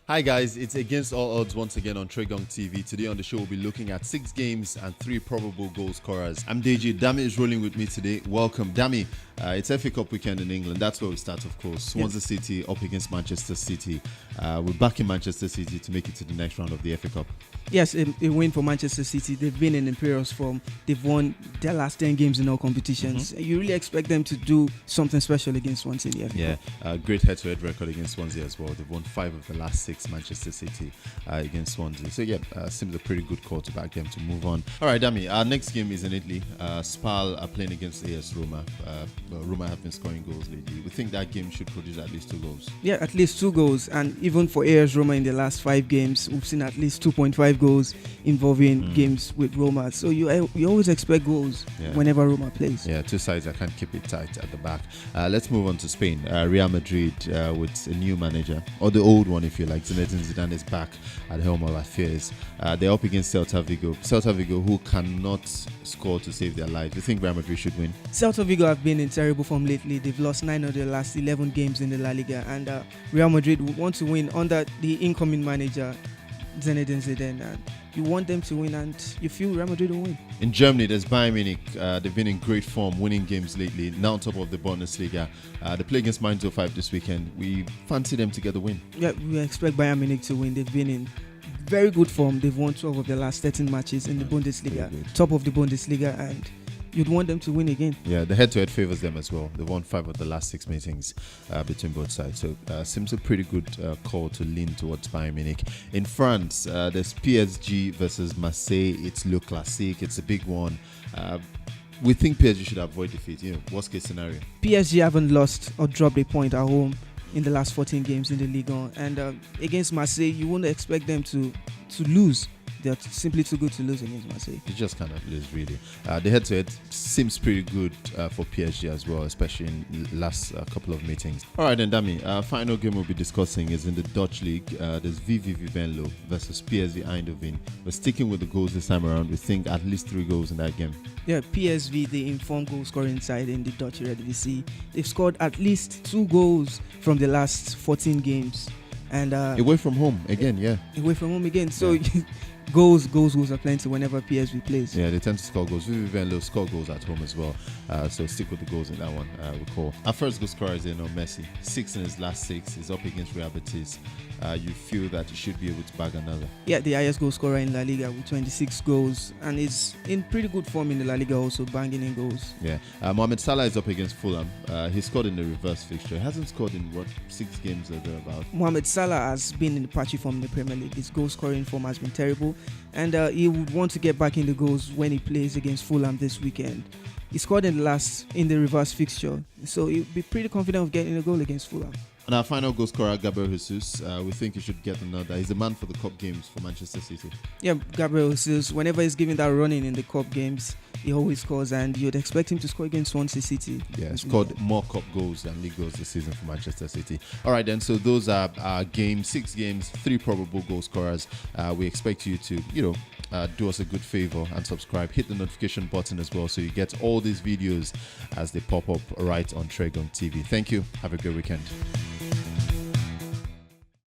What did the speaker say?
Hi guys, it's Against All Odds once again on Tregung TV. Today on the show we'll be looking at 6 games and 3 probable goal scorers. I'm Deji. Dami is rolling with me today. Welcome. Dami, it's FA Cup weekend in England. That's where we start, of course. Swansea City up against Manchester City. We're back in Manchester City to make it to the next round of the FA Cup. Yes, a win for Manchester City. They've been in imperious form. They've won their last 10 games in all competitions. You really expect them to do something special against Swansea in the FA Cup. Great head-to-head record against Swansea as well. They've won 5 of the last 6 Manchester City against Swansea. So seems a pretty good call to back them to move on. All right, Dami, our next game is in Italy. Spal are playing against AS Roma. Roma have been scoring goals lately. We think that game should produce at least 2 goals. Yeah, at least 2 goals. And even for AS Roma in the last 5 games, we've seen at least 2.5 goals involving games with Roma. So you always expect goals whenever Roma plays. Yeah, 2 sides that can't keep it tight at the back. Let's move on to Spain. Real Madrid with a new manager, or the old one if you like. Zinedine Zidane is back at helm of affairs. They're up against Celta Vigo. Celta Vigo, who cannot score to save their lives. You think Real Madrid should win? Celta Vigo have been in terrible form lately. They've lost 9 of their last 11 games in the La Liga, and Real Madrid want to win under the incoming manager Zinedine Zidane. And you want them to win, and you feel Real Madrid will win. In Germany, there's Bayern Munich. They've been in great form, winning games lately. Now on top of the Bundesliga. They play against Mainz 05 this weekend. We fancy them to get the win. Yeah, we expect Bayern Munich to win. They've been in very good form. They've won 12 of their last 13 matches in the Bundesliga, top of the Bundesliga, and you'd want them to win again. Yeah, the head-to-head favors them as well. They've won 5 of the last 6 meetings between both sides. So seems a pretty good call to lean towards Bayern Munich. In France, there's PSG versus Marseille. It's Le Classique. It's a big one. We think PSG should avoid defeat. Worst case scenario. PSG haven't lost or dropped a point at home in the last 14 games in the Ligue 1. And against Marseille, you wouldn't expect them to lose. They're simply too good to lose against Marseille. You just cannot lose, really. The head-to-head seems pretty good for PSG as well, especially in the last couple of meetings. All right, then, Dami, final game we'll be discussing is in the Dutch league. There's VVV VENLO versus PSV Eindhoven. We're sticking with the goals this time around. We think at least 3 goals in that game. Yeah, PSV, the informed goal-scoring side in the Dutch Eredivisie. They've scored at least 2 goals from the last 14 games. And away from home again, Away from home again. So goals are plenty whenever PSV plays. Yeah, they tend to score goals. VVV VENLO score goals at home as well. So stick with the goals in that one. We call our first goal scorer is Messi. 6 in his last 6. He's up against Real Betis. You feel that he should be able to bag another? Yeah, the highest goal scorer in La Liga with 26 goals, and is in pretty good form in the La Liga, also banging in goals. Yeah, Mohamed Salah is up against Fulham. He scored in the reverse fixture. He hasn't scored in 6 games or thereabout. Mohamed Salah has been in the patchy form in the Premier League. His goal scoring form has been terrible, and he would want to get back in the goals when he plays against Fulham this weekend. He scored in the reverse fixture, so he'll be pretty confident of getting a goal against Fulham. And our final goal scorer, Gabriel Jesus, we think he should get another. He's the man for the cup games for Manchester City. Yeah, Gabriel Jesus, whenever he's given that running in the cup games, he always scores, and you'd expect him to score against Swansea City. Yeah, scored more cup goals than league goals this season for Manchester City. All right, then, so those are our games, 6 games, 3 probable goal scorers. We expect you to, do us a good favor and subscribe. Hit the notification button as well so you get all these videos as they pop up right on Tregung TV. Thank you. Have a good weekend.